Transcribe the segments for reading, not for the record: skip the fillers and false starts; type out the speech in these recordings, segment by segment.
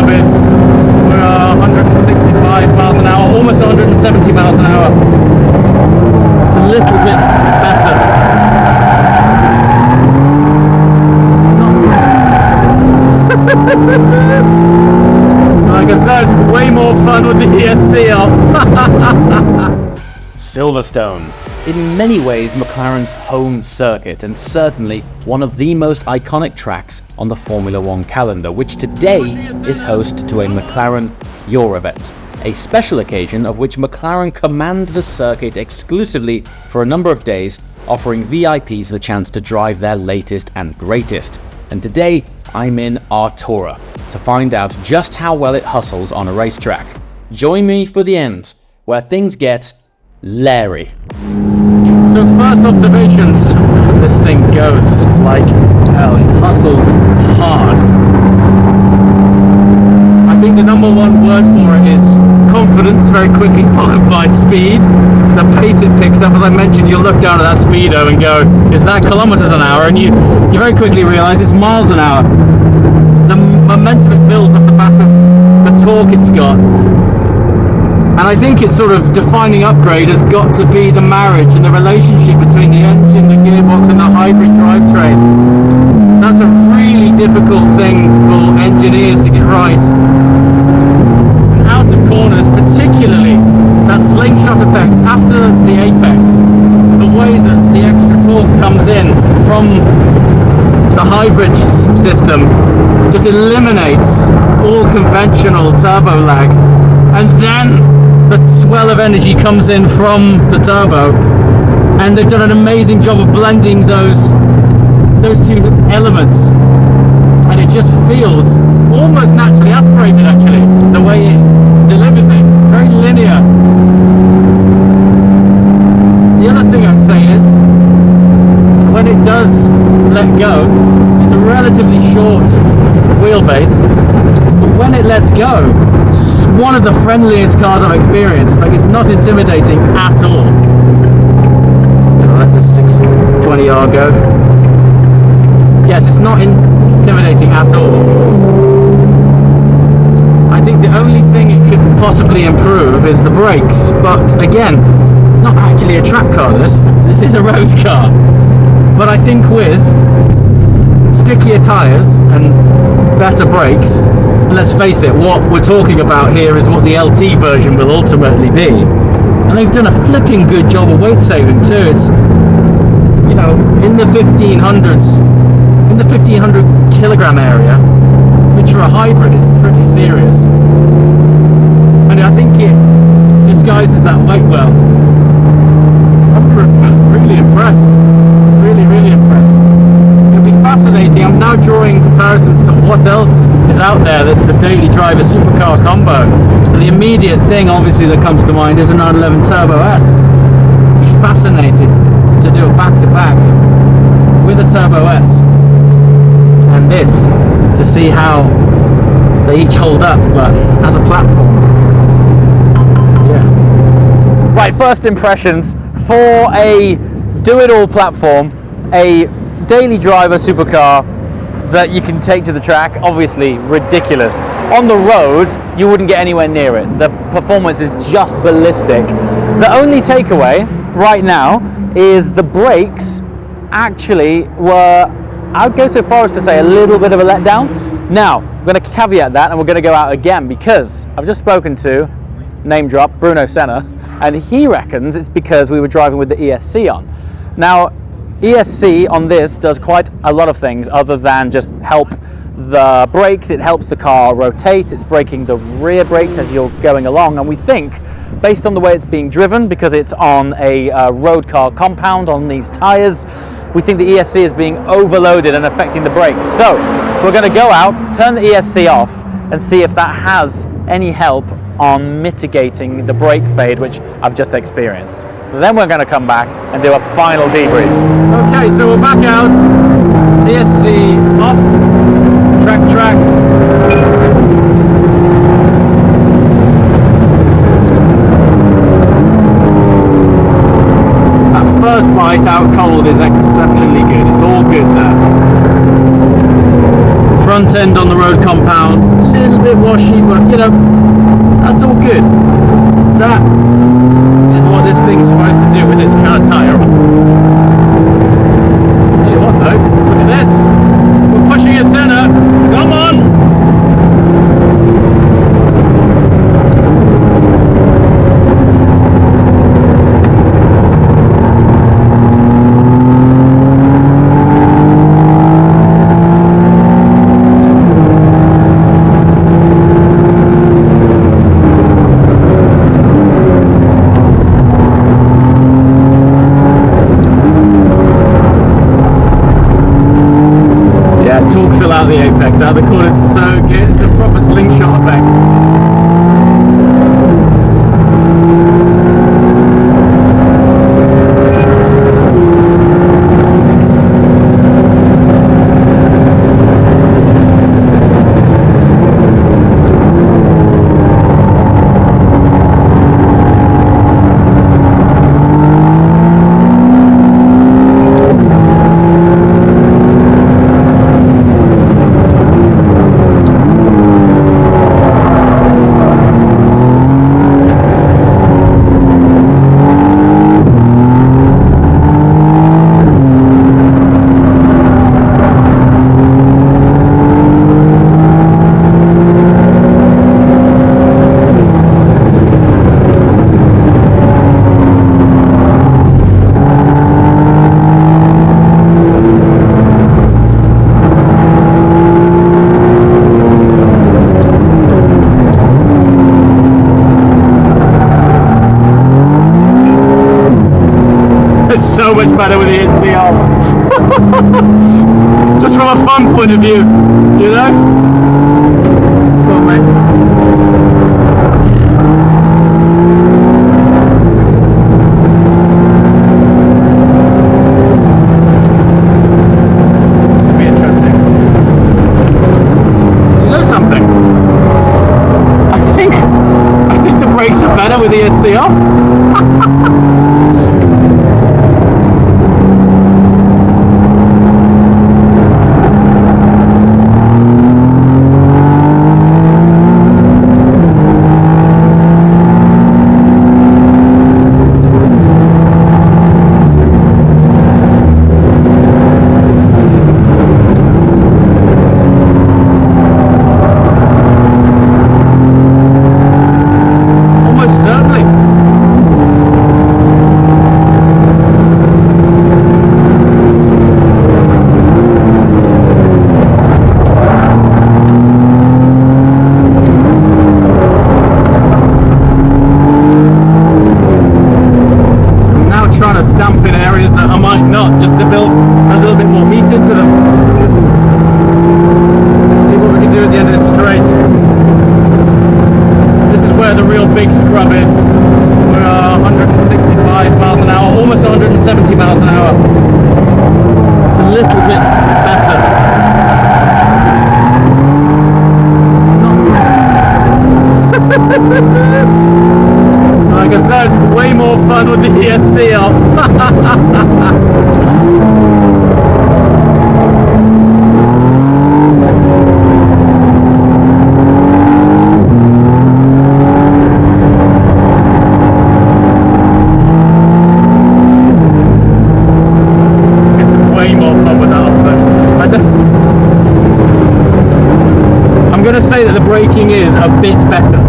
curve is 165 miles an hour, almost 170 miles an hour. It's a little bit better. Like I said, way more fun with the ESC off. Silverstone. In many ways McLaren's home circuit, and certainly one of the most iconic tracks on the Formula One calendar, which today is host to a McLaren Artura event, a special occasion of which McLaren command the circuit exclusively for a number of days, offering VIPs the chance to drive their latest and greatest. And today I'm in Artura to find out just how well it hustles on a racetrack. Join me for the end, where things get leery. So first observations, this thing goes like hell, it hustles hard. I think the number one word for it is confidence, very quickly followed by speed. The pace it picks up, as I mentioned, you'll look down at that speedo and go, is that kilometers an hour? And you very quickly realize it's miles an hour. The momentum it builds off the back of the torque it's got. And I think its sort of defining upgrade has got to be the marriage and the relationship between the engine, the gearbox and the hybrid drivetrain. That's a really difficult thing for engineers to get right. And out of corners, particularly that slingshot effect after the apex, the way that the extra torque comes in from the hybrid system just eliminates all conventional turbo lag. And then the swell of energy comes in from the turbo, and they've done an amazing job of blending those two elements, and it just feels almost naturally aspirated, actually, the way it delivers it. It's very linear. The other thing I'd say is, when it does let go, it's a relatively short wheelbase, but when it lets go, it's one of the friendliest cars I've experienced. Like, it's not intimidating at all. Just gonna let this 620R go. Yes, it's not intimidating at all. I think the only thing it could possibly improve is the brakes, but again, it's not actually a track car, this is a road car. But I think with stickier tyres and better brakes, and let's face it, what we're talking about here is what the LT version will ultimately be. And they've done a flipping good job of weight saving too. It's, you know, in the 1500s, in the 1500 kilogram area, which for a hybrid is pretty serious. And I think it disguises that weight well. I'm really impressed. Really impressed. It'll be fascinating. I'm now drawing comparisons to what else is out there that's the daily driver supercar combo. And the immediate thing, obviously, that comes to mind is a 911 Turbo S. I'd be fascinated to do it back to back with a Turbo S and this, to see how they each hold up, but as a platform. Yeah. Right, first impressions for a do-it-all platform, a daily driver supercar that you can take to the track. Obviously ridiculous. On the road, you wouldn't get anywhere near it. The performance is just ballistic. The only takeaway right now is the brakes actually were, I would go so far as to say, a little bit of a letdown. Now, I'm going to caveat that, and we're going to go out again, because I've just spoken to, name drop, Bruno Senna, and he reckons it's because we were driving with the ESC on. Now, ESC on this does quite a lot of things other than just help the brakes. It helps the car rotate. It's braking the rear brakes as you're going along, and we think, based on the way it's being driven, because it's on a road car compound on these tires, we think the ESC is being overloaded and affecting the brakes. So we're going to go out, turn the ESC off, and see if that has any help on mitigating the brake fade, which I've just experienced. Then we're going to come back and do a final debrief. Okay, so we're back out. ESC off. Track. That first bite out cold is exceptionally good. It's all good there. Front end on the road compound, little bit washy, but you know, that's all good. That is what this thing's supposed to do with its kind of tyre on. Tell you what though, look at this. We're pushing it centre. Come on! Torque fill out the apex, out of the corner, is so good. It's a proper slingshot effect. It's so much better with the ESC Off. Just from a fun point of view, you know? Come on, mate. This will be interesting. Do you know something? I think the brakes are better with the ESC Off. Stamp in areas that I might not, just to build a little bit more heat into them. See what we can do at the end of this straight. This is where the real big scrub is. We're 165 miles an hour, almost 170 miles an hour. It's a little bit better. Like I said, it's way more fun with the ESC Off. It's way more fun with that off. I'm going to say that the braking is a bit better.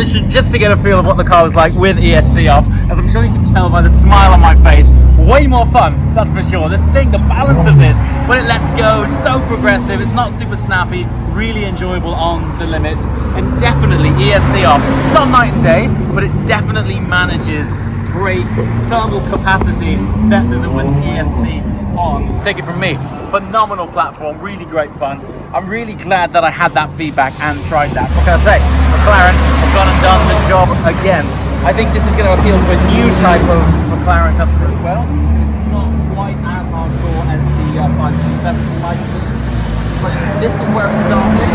position just to get a feel of what the car was like with ESC off. As I'm sure you can tell by the smile on my face, way more fun, that's for sure. The balance of this, when it lets go, it's so progressive, it's not super snappy, really enjoyable on the limit, and definitely ESC off. It's not night and day, but it definitely manages brake thermal capacity better than with ESC on. Take it from me, phenomenal platform, really great fun. I'm really glad that I had that feedback and tried that. What can I say? McLaren have gone and done the job again. I think this is going to appeal to a new type of McLaren customer as well. It's not quite as hardcore as the 570 might be, but this is where it started.